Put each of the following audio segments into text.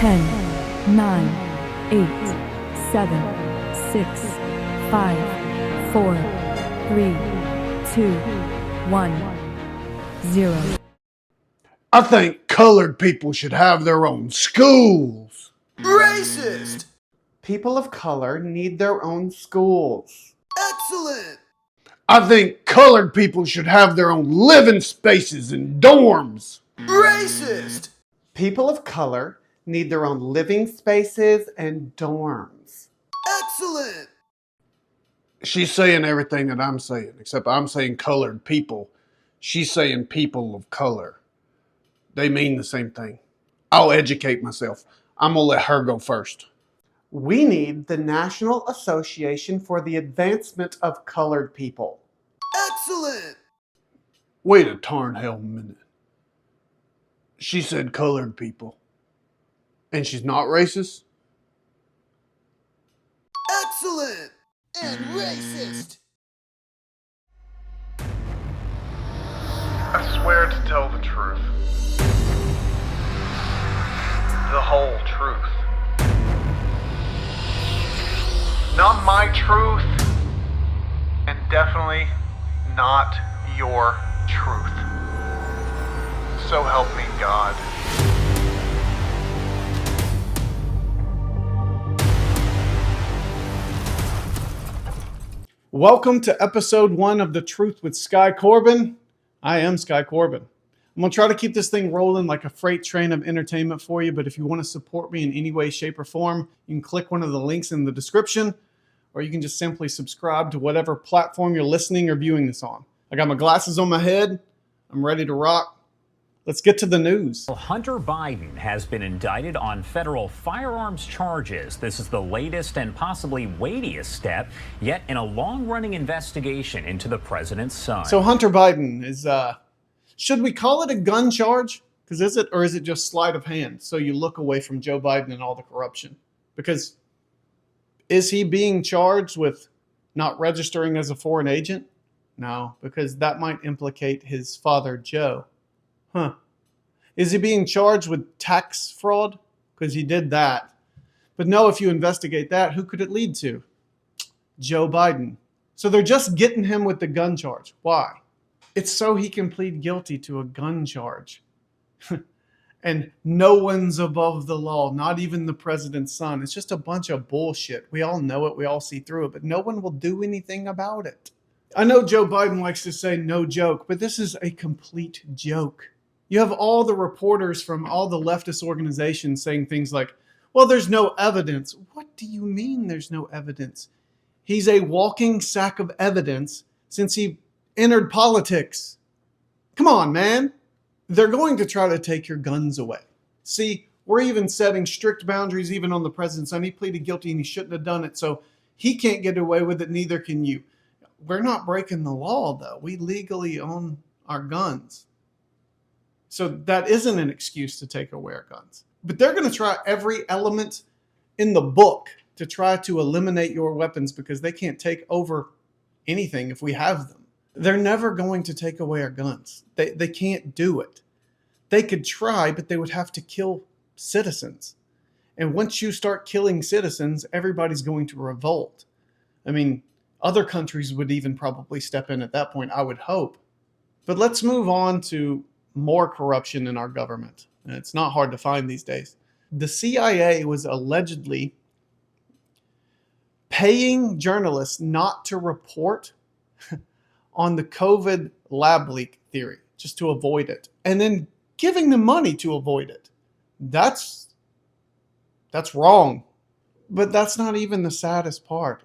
10, 9, 8, 7, 6, 5, 4, 3, 2, 1, 0. I think colored people should have their own schools. Racist! People of color need their own schools. Excellent! I think colored people should have their own living spaces and dorms. Racist! People of color need their own living spaces and dorms. Excellent! She's saying everything that I'm saying, except I'm saying colored people. She's saying people of color. They mean the same thing. I'll educate myself. I'm going to let her go first. We need the National Association for the Advancement of Colored People. Excellent! Wait a tarn hell minute. She said colored people. And she's not racist? Excellent! And racist! I swear to tell the truth. The whole truth. Not my truth, and definitely not your truth. So help me God. Welcome to episode 1 of The Truth with Sky Corban. I am Sky Corban. I'm going to try to keep this thing rolling like a freight train of entertainment for you, but if you want to support me in any way, shape, or form, you can click one of the links in the description, or you can just simply subscribe to whatever platform you're listening or viewing this on. I got my glasses on my head. I'm ready to rock. Let's get to the news. Hunter Biden has been indicted on federal firearms charges. This is the latest and possibly weightiest step yet in a long-running investigation into the president's son. So Hunter Biden is, should we call it a gun charge? Because is it just sleight of hand? So you look away from Joe Biden and all the corruption. Because is he being charged with not registering as a foreign agent? No, because that might implicate his father, Joe. Huh. Is he being charged with tax fraud? Because he did that. But no, if you investigate that, who could it lead to? Joe Biden. So they're just getting him with the gun charge. Why? It's so he can plead guilty to a gun charge. And no one's above the law, not even the president's son. It's just a bunch of bullshit. We all know it. We all see through it, but no one will do anything about it. I know Joe Biden likes to say no joke, but this is a complete joke. You have all the reporters from all the leftist organizations saying things like, well, there's no evidence. What do you mean there's no evidence? He's a walking sack of evidence since he entered politics. Come on, man. They're going to try to take your guns away. See, we're even setting strict boundaries even on the president's son. He pleaded guilty and he shouldn't have done it, so he can't get away with it, neither can you. We're not breaking the law, though. We legally own our guns. So that isn't an excuse to take away our guns. But they're going to try every element in the book to try to eliminate your weapons because they can't take over anything if we have them. They're never going to take away our guns. They can't do it. They could try, but they would have to kill citizens. And once you start killing citizens, everybody's going to revolt. I mean, other countries would even probably step in at that point, I would hope. But let's move on to more corruption in our government. And it's not hard to find these days. The CIA was allegedly paying journalists not to report on the COVID lab leak theory, just to avoid it, and then giving them money to avoid it. That's wrong. But that's not even the saddest part.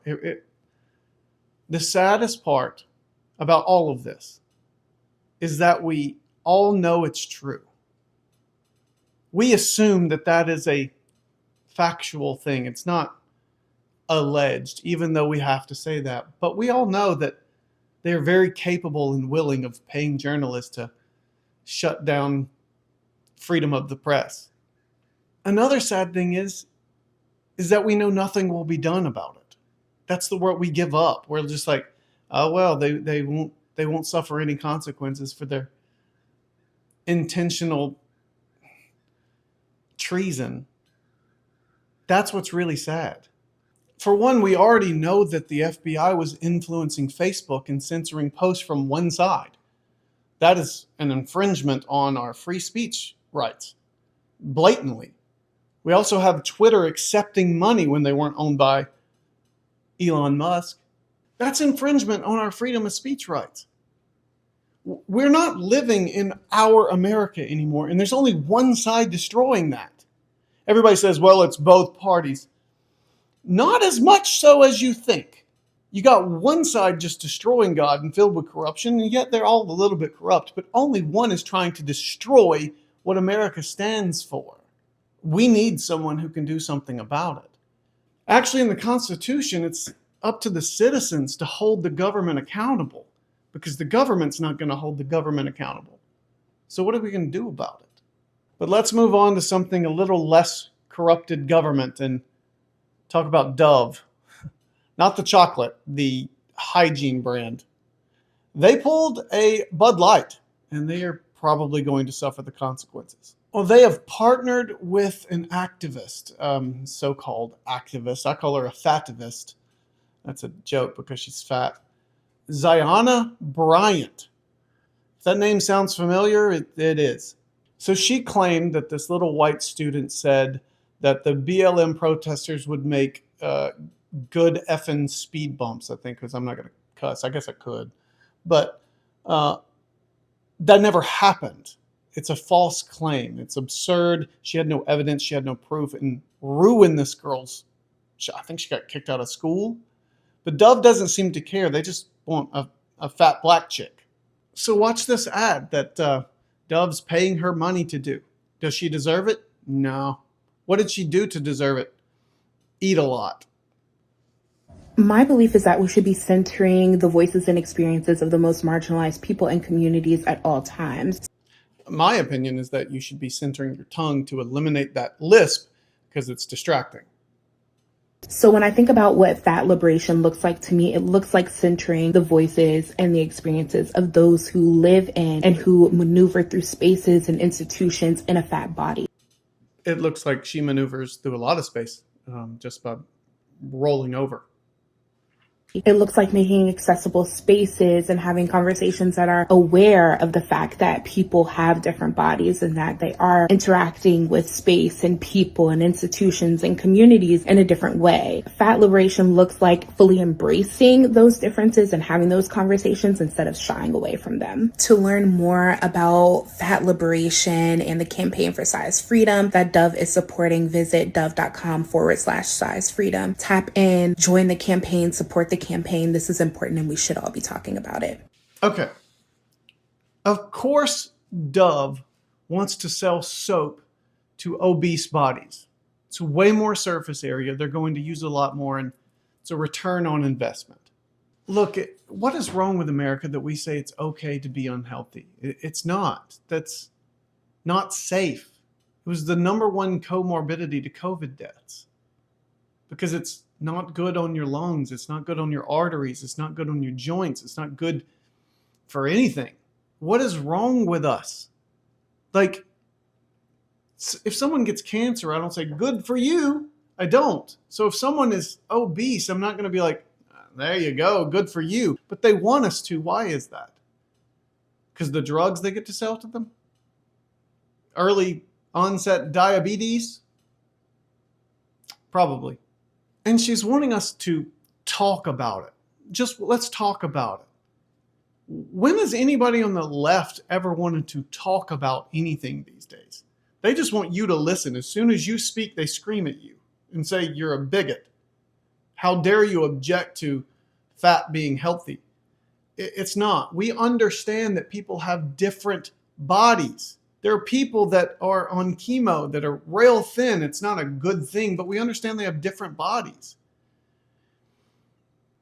The saddest part about all of this is that we all know it's true. We assume that that is a factual thing. It's not alleged, even though we have to say that. But we all know that they are very capable and willing of paying journalists to shut down freedom of the press. Another sad thing is that we know nothing will be done about it. That's the word we give up. We're just like, oh well, they won't suffer any consequences for their intentional treason. That's what's really sad. For one, we already know that the FBI was influencing Facebook and censoring posts from one side. That is an infringement on our free speech rights, blatantly. We also have Twitter accepting money when they weren't owned by Elon Musk. That's infringement on our freedom of speech rights. We're not living in our America anymore, and there's only one side destroying that. Everybody says, well, it's both parties. Not as much so as you think. You got one side just destroying God and filled with corruption, and yet they're all a little bit corrupt, but only one is trying to destroy what America stands for. We need someone who can do something about it. Actually, in the Constitution, it's up to the citizens to hold the government accountable, because the government's not going to hold the government accountable. So what are we going to do about it? But let's move on to something a little less corrupted government and talk about Dove. Not the chocolate, the hygiene brand. They pulled a Bud Light, and they are probably going to suffer the consequences. Well, they have partnered with an activist, so-called activist. I call her a fativist. That's a joke because she's fat. Ziana Bryant. If that name sounds familiar, it is. So she claimed that this little white student said that the BLM protesters would make good effing speed bumps, I think, because I'm not going to cuss. I guess I could. But that never happened. It's a false claim. It's absurd. She had no evidence. She had no proof, and ruined this girl's, I think she got kicked out of school. But Dove doesn't seem to care. They just want a fat black chick. So watch this ad that Dove's paying her money to do. Does she deserve it? No. What did she do to deserve it? Eat a lot. My belief is that we should be centering the voices and experiences of the most marginalized people and communities at all times. My opinion is that you should be centering your tongue to eliminate that lisp because it's distracting. So when I think about what fat liberation looks like to me, it looks like centering the voices and the experiences of those who live in and who maneuver through spaces and institutions in a fat body. It looks like she maneuvers through a lot of space just by rolling over. It looks like making accessible spaces and having conversations that are aware of the fact that people have different bodies and that they are interacting with space and people and institutions and communities in a different way. Fat liberation looks like fully embracing those differences and having those conversations instead of shying away from them. To learn more about fat liberation and the campaign for size freedom that Dove is supporting, visit dove.com/size freedom. Tap in, join the campaign, support the campaign. This is important and we should all be talking about it. Okay. Of course, Dove wants to sell soap to obese bodies. It's way more surface area. They're going to use a lot more, and it's a return on investment. Look, what is wrong with America that we say it's okay to be unhealthy? It's not. That's not safe. It was the number one comorbidity to COVID deaths because it's not good on your lungs. It's not good on your arteries. It's not good on your joints. It's not good for anything. What is wrong with us? Like, if someone gets cancer, I don't say, good for you. I don't. So if someone is obese, I'm not going to be like, there you go, good for you. But they want us to. Why is that? Because the drugs they get to sell to them? Early onset diabetes? Probably. And she's wanting us to talk about it. Just let's talk about it. When has anybody on the left ever wanted to talk about anything these days? They just want you to listen. As soon as you speak, they scream at you and say you're a bigot. How dare you object to fat being healthy? It's not. We understand that people have different bodies. There are people that are on chemo that are rail thin. It's not a good thing, but we understand they have different bodies.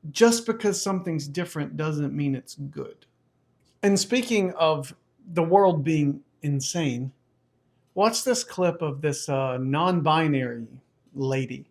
Just because something's different doesn't mean it's good. And speaking of the world being insane, watch this clip of this non-binary lady.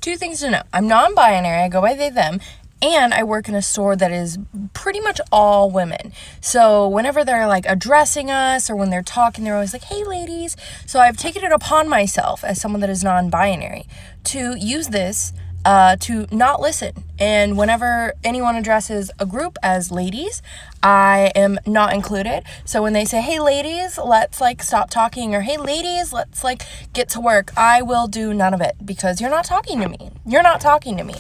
Two things to know. I'm non-binary. I go by they, them. And I work in a store that is pretty much all women. So whenever they're like addressing us or when they're talking, they're always like, hey ladies. So I've taken it upon myself as someone that is non-binary to use this to not listen. And whenever anyone addresses a group as ladies, I am not included. So when they say, hey ladies, let's like stop talking, or hey ladies, let's like get to work, I will do none of it because you're not talking to me. You're not talking to me.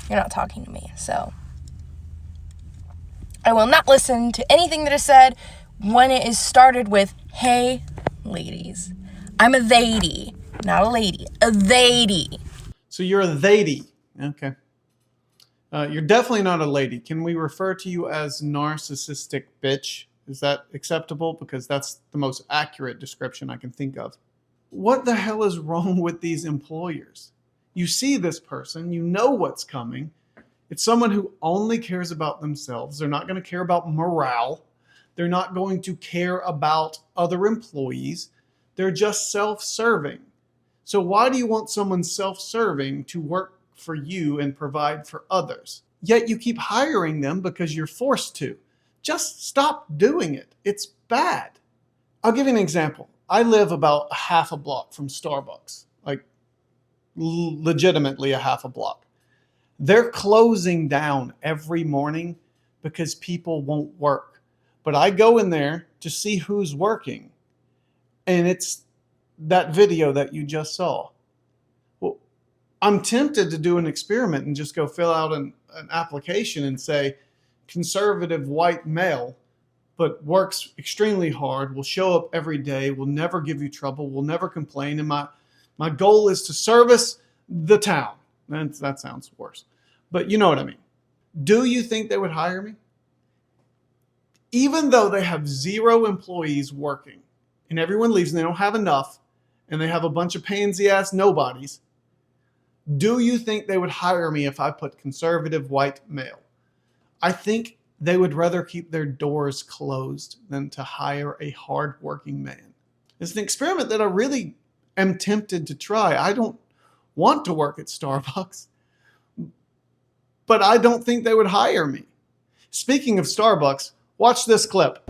You're not talking to me. So I will not listen to anything that is said when it is started with, hey ladies. I'm a theydy, not a lady. A theydy. So you're a lady. Okay. You're definitely not a lady. Can we refer to you as narcissistic bitch? Is that acceptable? Because that's the most accurate description I can think of. What the hell is wrong with these employers? You see this person, you know what's coming. It's someone who only cares about themselves. They're not going to care about morale. They're not going to care about other employees. They're just self-serving. So why do you want someone self-serving to work for you and provide for others? Yet you keep hiring them because you're forced to. Just stop doing it. It's bad. I'll give you an example. I live about half a block from Starbucks, like legitimately a half a block. They're closing down every morning because people won't work. But I go in there to see who's working, and it's that video that you just saw. Well, I'm tempted to do an experiment and just go fill out an application and say, conservative white male, but works extremely hard, will show up every day, will never give you trouble, will never complain, and my goal is to service the town. That sounds worse. But you know what I mean. Do you think they would hire me? Even though they have 0 employees working and everyone leaves and they don't have enough and they have a bunch of pansy-ass nobodies, do you think they would hire me if I put conservative white male? I think they would rather keep their doors closed than to hire a hardworking man. It's an experiment that I really am tempted to try. I don't want to work at Starbucks, but I don't think they would hire me. Speaking of Starbucks, watch this clip.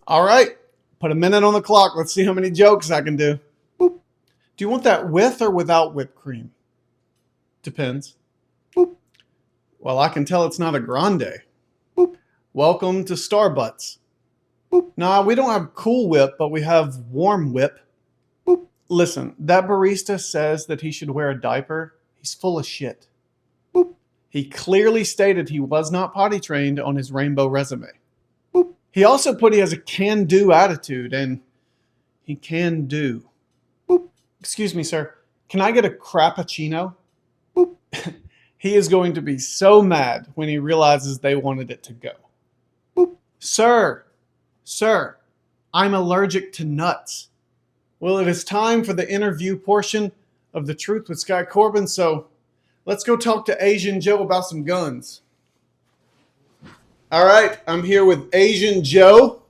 All right, put a minute on the clock. Let's see how many jokes I can do. Boop. Do you want that with or without whipped cream? Depends. Boop. Well, I can tell it's not a grande. Boop. Welcome to Starbucks. Boop. Nah, we don't have Cool Whip, but we have Warm Whip. Boop. Listen, that barista says that he should wear a diaper. He's full of shit. Boop. He clearly stated he was not potty trained on his rainbow resume. Boop. He also put he has a can-do attitude, and he can do. Boop. Excuse me, sir. Can I get a crappuccino? Boop. He is going to be so mad when he realizes they wanted it to go. Boop. Sir, I'm allergic to nuts. Well, it is time for the interview portion of The Truth with Sky Corban, so let's go talk to Asian Joe about some guns. All right, I'm here with Asian Joe,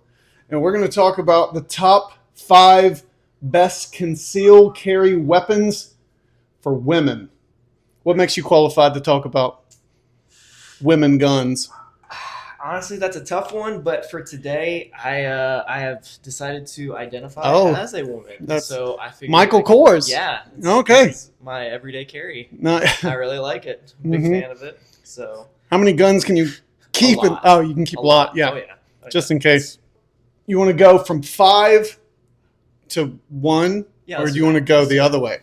and we're going to talk about the top 5 best concealed carry weapons for women. What makes you qualified to talk about women guns? Honestly, that's a tough one, but for today, I have decided to identify as a woman. So I figured Michael Kors. Yeah. Okay. It's my everyday carry. No. I really like it. Big fan of it. So how many guns can you keep? Oh, you can keep a lot. Yeah. Oh, yeah. Just in case. You want to go from 5 to 1, or do you want to go the other way?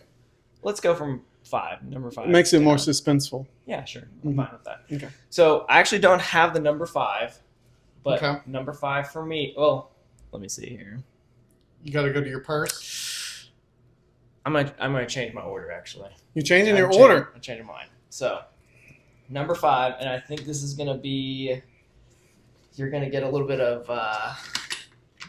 Let's go from 5. Number 5. It makes it more suspenseful. Yeah, sure. I'm fine with that. Okay. So I actually don't have the number 5, but number 5 for me. Well, let me see here. You got to go to your purse. I'm gonna change my order actually. You're changing your order. I'm changing mine. So number 5, and I think this is gonna be. You're gonna get a little bit of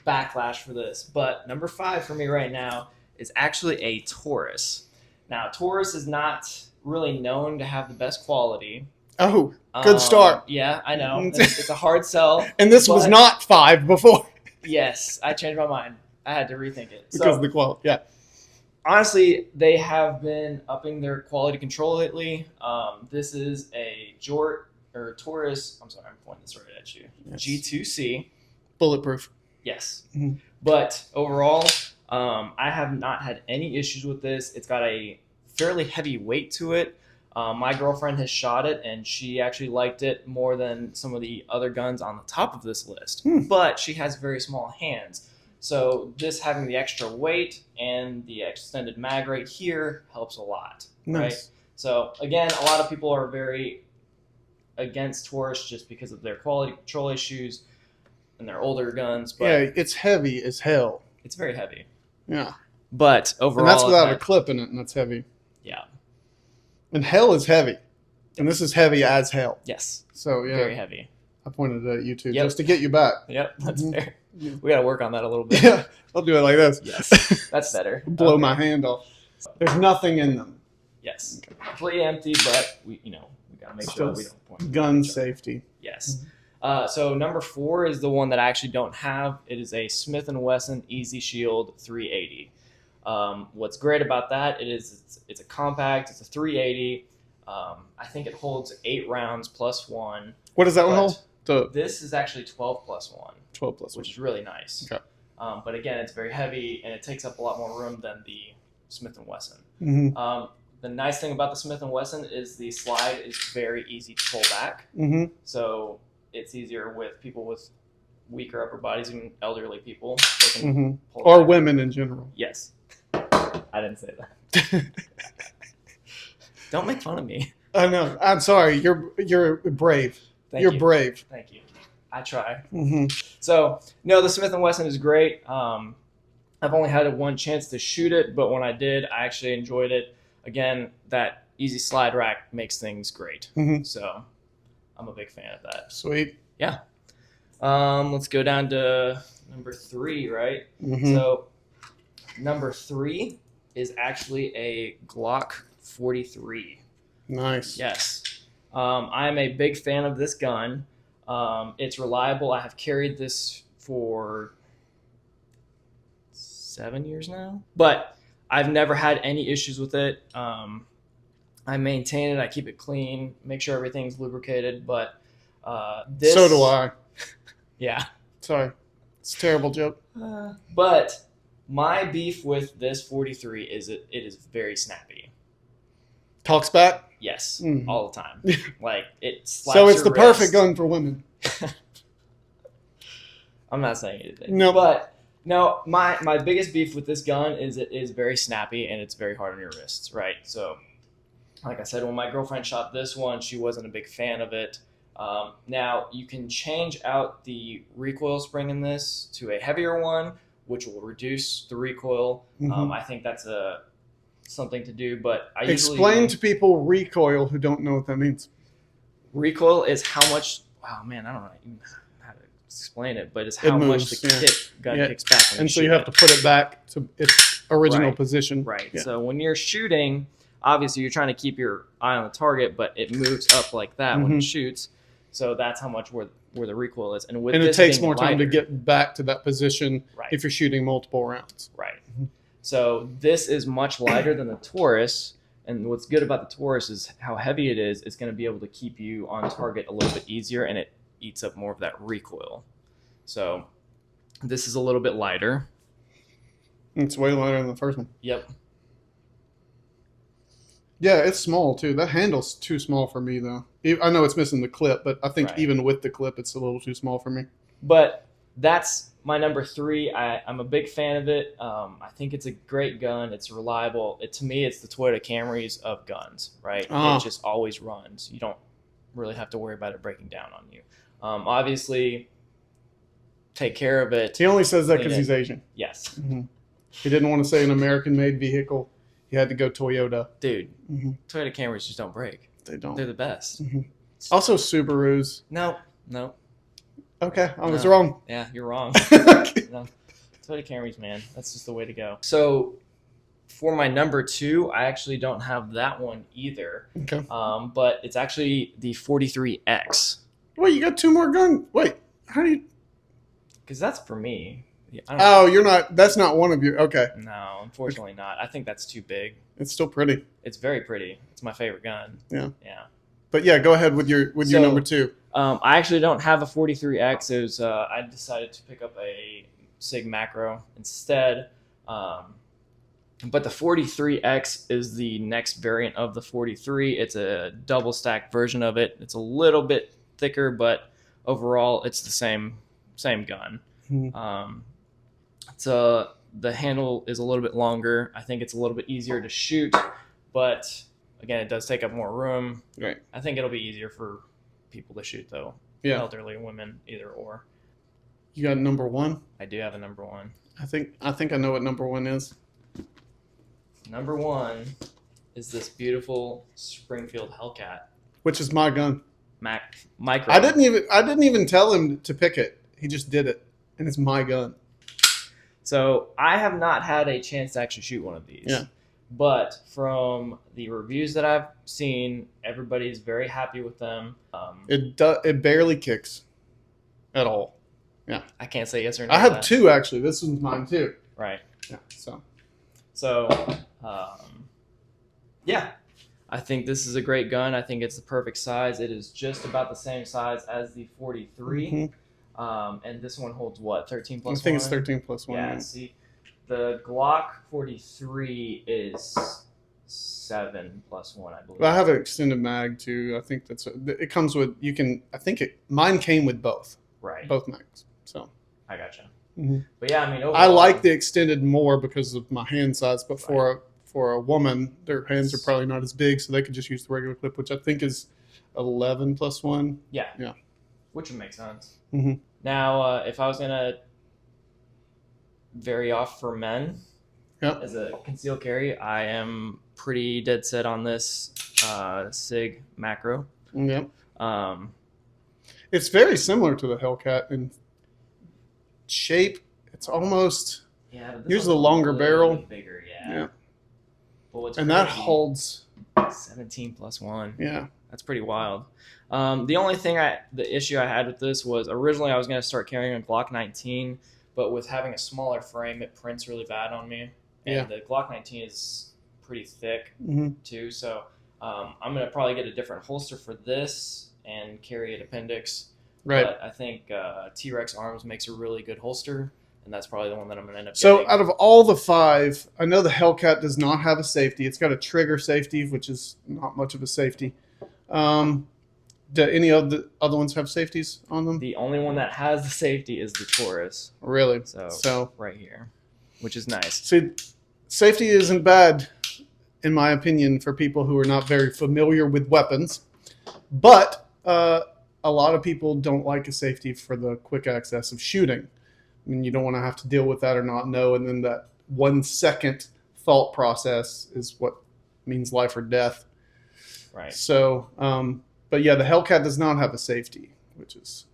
backlash for this, but number 5 for me right now is actually a Taurus. Now, Taurus is not really known to have the best quality. Oh, good start. Yeah, I know. It's a hard sell. And this was not 5 before. Yes, I changed my mind. I had to rethink it. Because of the quality, yeah. Honestly, they have been upping their quality control lately. This is a Taurus. I'm sorry, I'm pointing this right at you. Yes. G2C. Bulletproof. Yes. Mm-hmm. But overall, I have not had any issues with this. It's got a fairly heavy weight to it. My girlfriend has shot it, and she actually liked it more than some of the other guns on the top of this list. But she has very small hands. So this having the extra weight and the extended mag right here helps a lot. Nice. Right? So again, a lot of people are very against Taurus just because of their quality control issues and their older guns. But yeah, it's heavy as hell. It's very heavy. Yeah. But overall... And that's without a clip in it, and that's heavy. Yeah. And hell is heavy. And this is heavy as hell. Yes. So, yeah. Very heavy. I pointed it at you, too, just to get you back. Yep, that's fair. We got to work on that a little bit. Yeah, I'll do it like this. Yes, that's better. Blow my hand off. There's nothing in them. Yes. Completely empty, but we got to make sure we don't point. Gun safety. Yes. So number 4 is the one that I actually don't have. It is a Smith & Wesson Easy Shield 380. What's great about that it's a compact. It's a 380. I think it holds 8 rounds plus 1. What does that one hold? This is actually 12 plus 1. 12 plus 1. Which is really nice. Okay. But again, it's very heavy and it takes up a lot more room than the Smith & Wesson. Mm-hmm. The nice thing about the Smith & Wesson is the slide is very easy to pull back. Mm-hmm. So it's easier with people with weaker upper bodies and elderly people. They can pull or back. Women in general. Yes. I didn't say that. Don't make fun of me. I know. I'm sorry. You're brave. You're brave. Thank you. I try. Mm-hmm. So, no, the Smith & Wesson is great. I've only had one chance to shoot it, but when I did, I actually enjoyed it. Again, that easy slide rack makes things great. Mm-hmm. So, I'm a big fan of that. Sweet. Yeah. Let's go down to number 3, right? Mm-hmm. So, number 3 is actually a Glock 43. Nice. Yes. I'm a big fan of this gun. It's reliable. I have carried this for 7 years now, but I've never had any issues with it. I maintain it. I keep it clean, make sure everything's lubricated, but this... So do I. Yeah. Sorry. It's a terrible joke. But my beef with this 43 is it is very snappy. Talks back? Yes, all the time. Like it slaps So it's your the wrist. perfect gun for women. I'm not saying anything. No. But no, my biggest beef with this gun is it is very snappy and it's very hard on your wrists, right? So like I said, when my girlfriend shot this one, she wasn't a big fan of it. Now you can change out the recoil spring in this to a heavier one, which will reduce the recoil. I think that's something to do, but I Explain to people recoil who don't know what that means. Recoil is how much. Wow, man, I don't know even how to explain it, but it's how much the gun kicks back. And so you have to put it back to its original position. Right. Yeah. So when you're shooting, obviously you're trying to keep your eye on the target, but it moves up like that when it shoots. So that's how much where the recoil is. And it takes more time to get back to that position if you're shooting multiple rounds. Right. So this is much lighter than the Taurus. And what's good about the Taurus is how heavy it is. It's going to be able to keep you on target a little bit easier, and it eats up more of that recoil. So this is a little bit lighter. It's way lighter than the first one. Yep. Yeah, it's small too. That handle's too small for me though. I know it's missing the clip, but I think even with the clip, it's a little too small for me. But that's my number 3. I'm a big fan of it. I think it's a great gun. It's reliable. To me, it's the Toyota Camrys of guns, right? It just always runs. You don't really have to worry about it breaking down on you. Obviously, take care of it. He only says that because he's Asian. Yes. Mm-hmm. He didn't want to say an American-made vehicle. He had to go Toyota. Dude, Toyota Camrys just don't break. They don't. They're the best. Also, Subarus. No. Okay, I was wrong. Yeah, you're wrong. No. Toyota Camrys, man. That's just the way to go. So, for my number 2, I actually don't have that one either. Okay. But it's actually the 43X. Wait, you got 2 more guns? Wait, how do you... Because that's for me. Yeah, you're not... That's not one of your... Okay. No, unfortunately not. I think that's too big. It's still pretty. It's very pretty. It's my favorite gun. Yeah. Yeah. But yeah, go ahead with your number 2. I actually don't have a 43X. It was, I decided to pick up a Sig Macro instead. But the 43X is the next variant of the 43. It's a double stack version of it. It's a little bit thicker, but overall it's the same gun. The handle is a little bit longer. I think it's a little bit easier to shoot, but again, it does take up more room. Right. I think it'll be easier for people to shoot though. Yeah. Elderly women, either or. You got number 1? I do have a number 1. I think I know what number 1 is. Number 1 is this beautiful Springfield Hellcat. Which is my gun. Micro. I didn't even tell him to pick it. He just did it, and it's my gun. So I have not had a chance to actually shoot one of these. Yeah. But from the reviews that I've seen, everybody's very happy with them. It barely kicks at all. Yeah. I can't say yes or no. I have 2 actually. This one's mine too. Right. Yeah. So, yeah. I think this is a great gun. I think it's the perfect size. It is just about the same size as the 43. And this one holds what? 13 plus 1? I think it's 13 plus 1. Yeah, see, the Glock 43 is 7 plus 1, I believe. Well, I have an extended mag too. I think it comes with, mine came with both. Right. Both mags. So. I gotcha. Mm-hmm. But yeah, I mean, overall, I like the extended more because of my hand size, but for a woman, their hands are probably not as big, so they could just use the regular clip, which I think is 11 plus 1. Yeah. Yeah. Which would make sense. Mm-hmm. Now, if I was going to vary off for men as a concealed carry, I am pretty dead set on this Sig Macro. Yep. It's very similar to the Hellcat in shape. It's almost... Yeah, but here's the longer barrel. Bigger, yeah. But and that holds 17 plus 1. Yeah, that's pretty wild. The only thing the issue I had with this was originally I was going to start carrying a Glock 19, but with having a smaller frame, it prints really bad on me. And the Glock 19 is pretty thick too, so I'm going to probably get a different holster for this and carry an appendix. Right. But I think T-Rex Arms makes a really good holster. And that's probably the one that I'm going to end up getting. So out of all the 5, I know the Hellcat does not have a safety. It's got a trigger safety, which is not much of a safety. Do any of the other ones have safeties on them? The only one that has the safety is the Taurus. Really? So right here, which is nice. See, safety isn't bad, in my opinion, for people who are not very familiar with weapons. But a lot of people don't like a safety for the quick access of shooting. I mean, you don't want to have to deal with that or not know, and then that 1 second thought process is what means life or death. Right. So, but yeah, the Hellcat does not have a safety, which is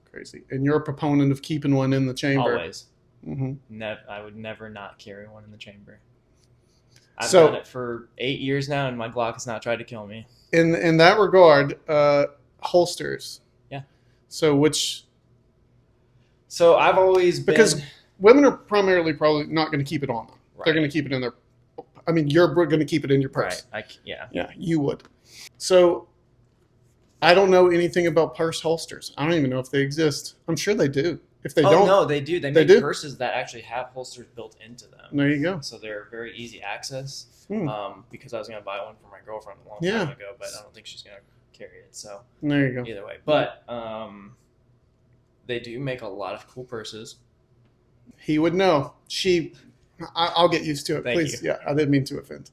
crazy. And you're a proponent of keeping one in the chamber. Always. Mm-hmm. I would never not carry one in the chamber. I've done it for 8 years now, and my Glock has not tried to kill me. In that regard, holsters. Yeah. So I've always been... Because women are primarily probably not going to keep it on them. Right. They're going to keep it in their... I mean, you're going to keep it in your purse. Right. Yeah. Yeah, you would. So I don't know anything about purse holsters. I don't even know if they exist. I'm sure they do. If they don't, no, they do. They make do? purses that actually have holsters built into them. There you go. So they're very easy access. Hmm. Because I was going to buy one for my girlfriend a long Yeah. time ago, but I don't think she's going to carry it. So There you go. either way, but they do make a lot of cool purses. He would know. I'll get used to it. Thank Please. you. Yeah, I didn't mean to offend.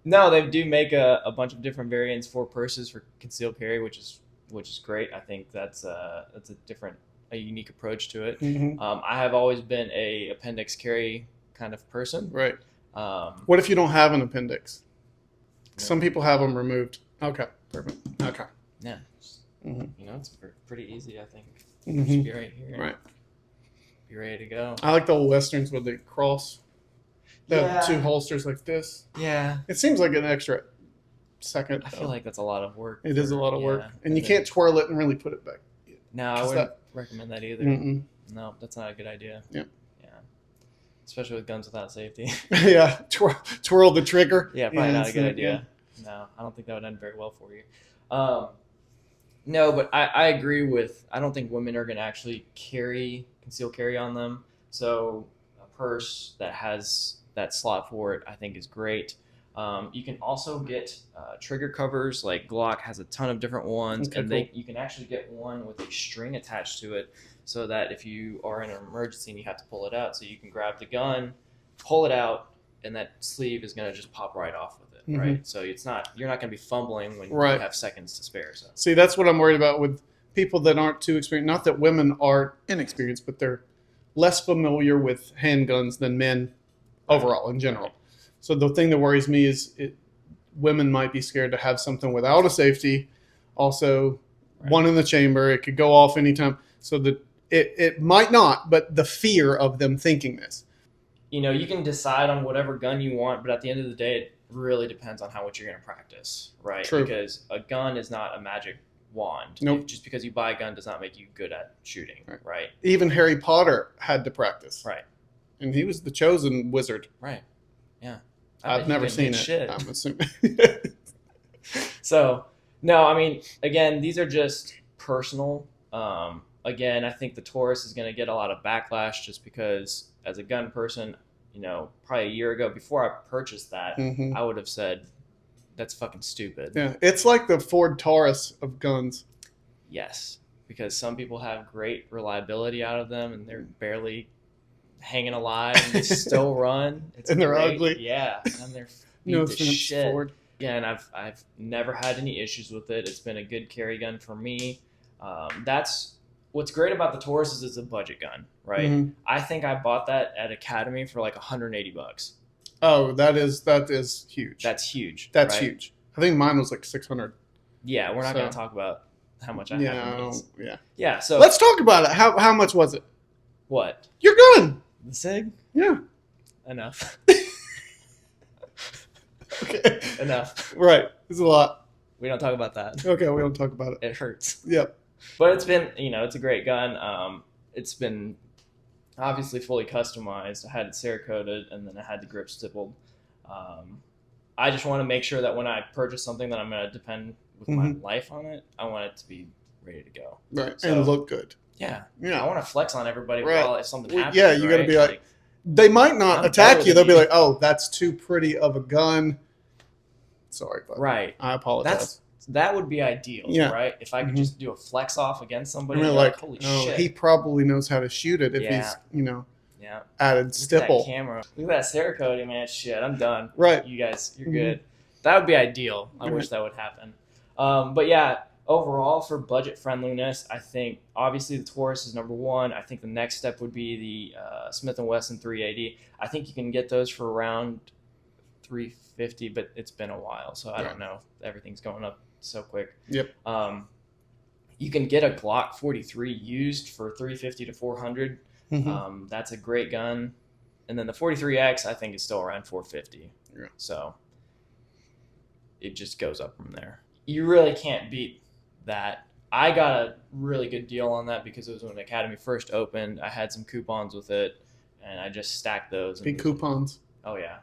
No, they do make a bunch of different variants for purses for concealed carry, which is great. I think that's a unique approach to it. Mm-hmm. I have always been a appendix carry kind of person. Right. What if you don't have an appendix? Yeah. Some people have them removed. Okay. Perfect. Okay. Yeah. Mm-hmm. It's pretty easy, I think. Mhm. Just be right here. Right. Be ready to go. I like the old westerns with the cross. They Yeah. have two holsters like this. Yeah. It seems like an extra second. I feel like that's a lot of work. It is a lot of work. Yeah. And you can't twirl it and really put it back. No, I wouldn't recommend that either. Mm-mm. No, that's not a good idea. Yep. Yeah. Especially with guns without safety. Yeah. Twirl the trigger. Yeah, probably not a good yeah. idea. No, I don't think that would end very well for you. No, but I agree with, I don't think women are going to actually conceal carry on them. So a purse that has that slot for it, I think is great. You can also get trigger covers, like Glock has a ton of different ones, Okay, and cool. you can actually get one with a string attached to it, so that if you are in an emergency and you have to pull it out, so you can grab the gun, pull it out, and that sleeve is going to just pop right off with it, right? So you're not going to be fumbling when Right. you have seconds to spare. So See, that's what I'm worried about with people that aren't too experienced. Not that women are inexperienced, but they're less familiar with handguns than men overall in general. So the thing that worries me is women might be scared to have something without a safety. Also, one in the chamber, it could go off anytime. So that it might not, but the fear of them thinking this. you can decide on whatever gun you want, but at the end of the day, it really depends on how much you're going to practice, right? True. Because a gun is not a magic wand. Nope. Just because you buy a gun does not make you good at shooting, right? Even Harry Potter had to practice. Right. And he was the chosen wizard. Right. Yeah. I've never seen it. Shit. I'm assuming. So, no, I mean, again, these are just personal. Again, I think the Taurus is going to get a lot of backlash just because, as a gun person, probably a year ago, before I purchased that, Mhm. I would have said, that's fucking stupid. Yeah, it's like the Ford Taurus of guns. Yes, because some people have great reliability out of them, and they're barely hanging alive, and they still run. It's And they're great. ugly. Yeah, and they're No beat to offense, shit. Ford. Yeah, and I've never had any issues with it. It's been a good carry gun for me. That's what's great about the Taurus is it's a budget gun, right? Mhm. I think I bought that at Academy for like $180. Oh, that is huge. That's huge. That's right? huge. I think mine was like 600. Yeah, we're not So- going to talk about how much I have. Yeah, in these. yeah. Yeah. So Let's talk about it. How much was it? what? Your gun. The Sig? Yeah. Enough. Okay. Enough. Right. It's a lot. We don't talk about that. Okay, we don't talk about it. It hurts. Yep. But it's been, it's a great gun. It's been obviously fully customized. I had it Cerakoted, and then I had the grip stippled. I just want to make sure that when I purchase something that I'm going to depend with my life on it, I want it to be ready to go. Right. So- And look good. Yeah. Yeah. I want to flex on everybody Right. while if something Well, happens. yeah, you gotta right? be like, they might not I'm attack better you. They'll than be you. like, "Oh, that's too pretty of a gun." Sorry, but right. I apologize. That would be ideal, Yeah. right? If I could Mhm. just do a flex off against somebody, I mean, and like, holy oh, shit. he probably knows how to shoot it if Yeah. he's, yeah. added Look at that stipple. camera. Look at that Cerakote, man. Shit, I'm done. Right. You guys, you're Mhm. good. That would be ideal. I Right. wish that would happen. But yeah, overall for budget friendliness, I think obviously the Taurus is number one. I think the next step would be the Smith & Wesson 380. I think you can get those for around $350, but it's been a while, so I don't know. Everything's going up so quick. Yep. You can get a Glock 43 used for $350 to $400. Mhm. That's a great gun. And then the 43X, I think, is still around $450. Yeah. So it just goes up from there. You really can't beat that. I got a really good deal on that because it was when Academy first opened. I had some coupons with it, and I just stacked those. Big coupons. Oh, yeah.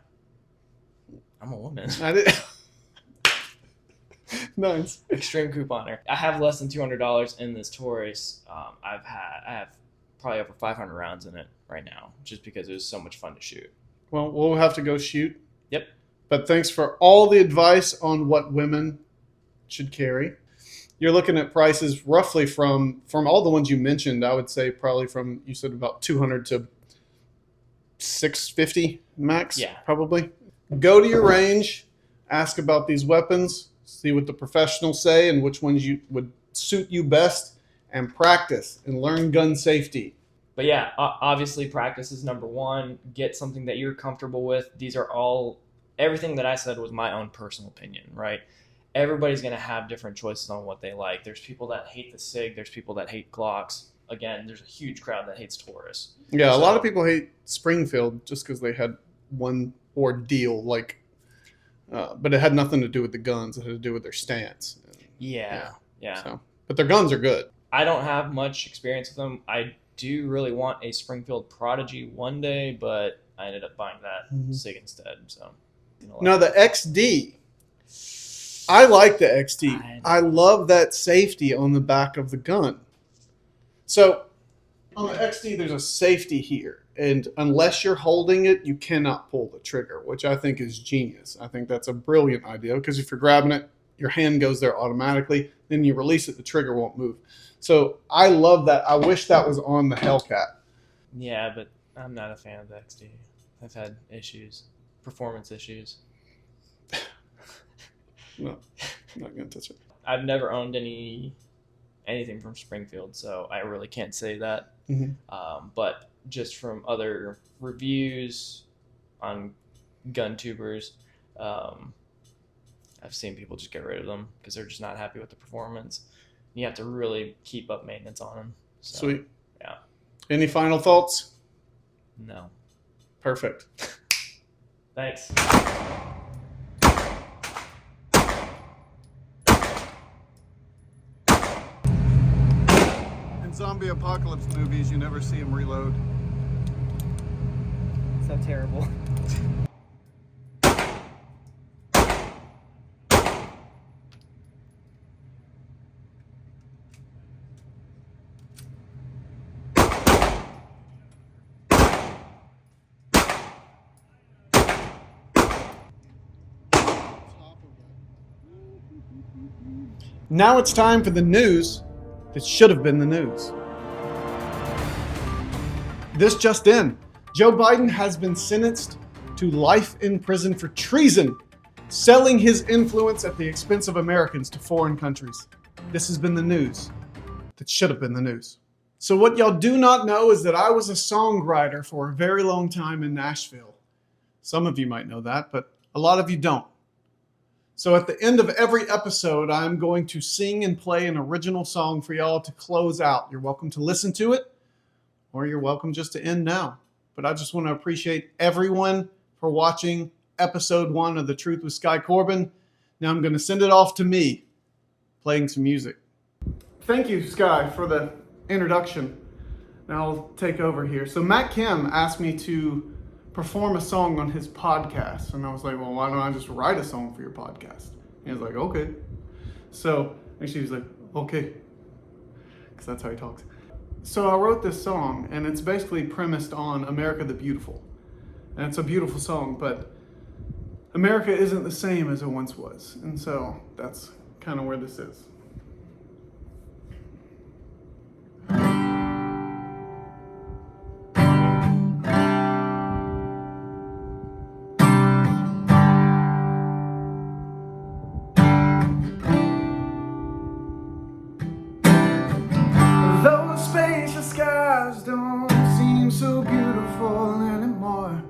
I'm a woman. I did. Nice. Extreme couponer. I have less than $200 in this Taurus. I have probably over 500 rounds in it right now, just because it was so much fun to shoot. Well, we'll have to go shoot. Yep. But thanks for all the advice on what women should carry. You're looking at prices roughly from all the ones you mentioned. I would say probably from, you said about 200 to 650 max. Yeah. Probably. Go to your range, ask about these weapons, see what the professionals say and which ones would suit you best, and practice and learn gun safety. But yeah, obviously practice is number one. Get something that you're comfortable with. These are all, everything that I said was my own personal opinion, right? Everybody's going to have different choices on what they like. There's people that hate the SIG. There's people that hate Glocks. Again, there's a huge crowd that hates Taurus. Yeah, a lot of people hate Springfield just because they had one ordeal, but it had nothing to do with the guns. It had to do with their stance. Yeah. So, but their guns are good. I don't have much experience with them. I do really want a Springfield Prodigy one day, but I ended up buying that SIG instead. So, Now the XD, I like the XD. I love that safety on the back of the gun. So on the XD, there's a safety here. And unless you're holding it, you cannot pull the trigger, which I think is genius. I think that's a brilliant idea because if you're grabbing it, your hand goes there automatically. Then you release it, the trigger won't move. So I love that. I wish that was on the Hellcat. Yeah, but I'm not a fan of the XD. I've had issues, performance issues. No, I'm not going to touch it. I've never owned anything from Springfield, so I really can't say that. But just from other reviews on gun tubers, I've seen people just get rid of them because they're just not happy with the performance. You have to really keep up maintenance on them. So, Sweet. Yeah. Any final thoughts? No. Perfect. Thanks. In zombie apocalypse movies, you never see him reload. So terrible. Now it's time for the news that should have been the news. This just in. Joe Biden has been sentenced to life in prison for treason, selling his influence at the expense of Americans to foreign countries. This has been the news that should have been the news. So what y'all do not know is that I was a songwriter for a very long time in Nashville. Some of you might know that, but a lot of you don't. So at the end of every episode, I'm going to sing and play an original song for y'all to close out. You're welcome to listen to it, or you're welcome just to end now. But I just want to appreciate everyone for watching episode 1 of The Truth with Sky Corban. Now I'm going to send it off to me, playing some music. Thank you, Sky, for the introduction. Now I'll take over here. So Matt Kim asked me to perform a song on his podcast. And I was like, well, why don't I just write a song for your podcast? And he was like, okay. So actually he was like, okay. Because that's how he talks. So I wrote this song, and it's basically premised on America the Beautiful. And it's a beautiful song, but America isn't the same as it once was. And so that's kind of where this is. Those spacious skies don't seem so beautiful anymore.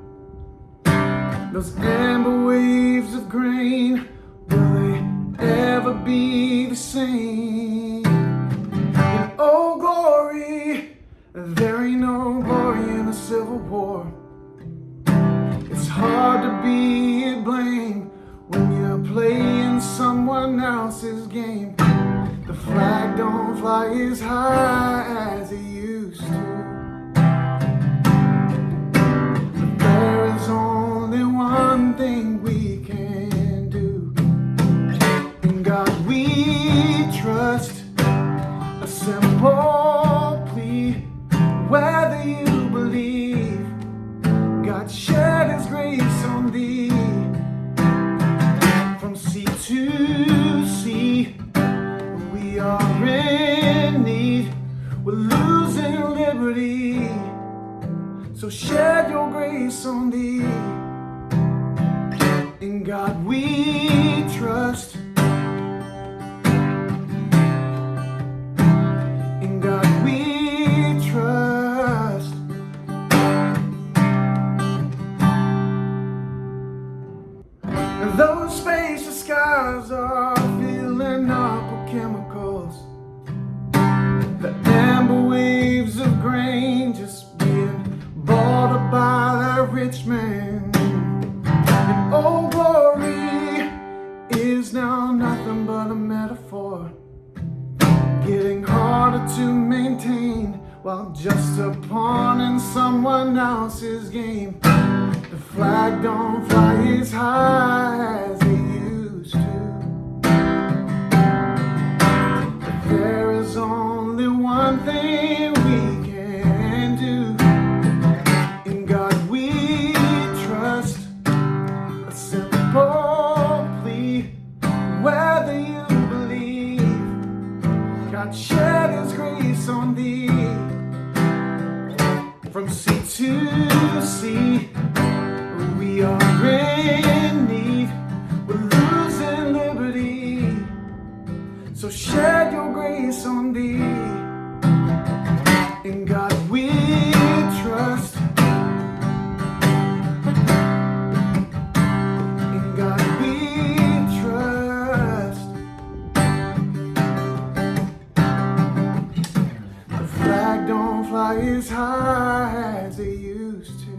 Those amber waves of grain, will they ever be the same? And oh glory, there ain't no glory in a civil war. It's hard to be at blame when you're playing someone else's game. The flag don't fly as high as it used to. But there is only one thing we can do. And God, we trust. In God we trust. And those spacious skies are filling up with chemicals. The amber waves of grain just being bought up by that rich man. And old glory is now nothing but a metaphor, getting harder to maintain while just a pawn in someone else's game. The flag don't fly as high as it used to. But there is only one thing we can do. In God we trust. A simple plea, whether you believe God shed His grace on thee. From sea to sea, we are in need, we're losing liberty. So shed your grace on thee. In God we trust. In God we trust. The flag don't fly as high as it used to.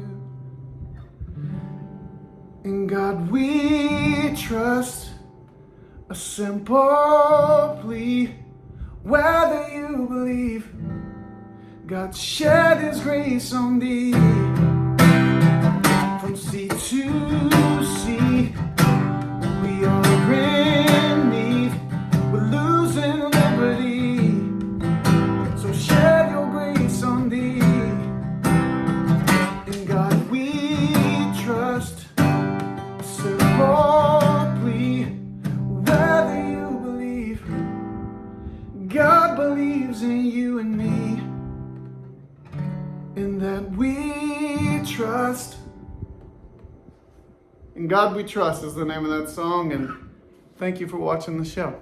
In God we trust. A simple plea, whether you believe God shed His grace on thee. From sea to sea, we are in need, we're losing liberty. So shed your grace on thee. In God we trust. A simple plea, whether you believe God believes in you and me. In that we trust. In God we trust is the name of that song, and thank you for watching the show.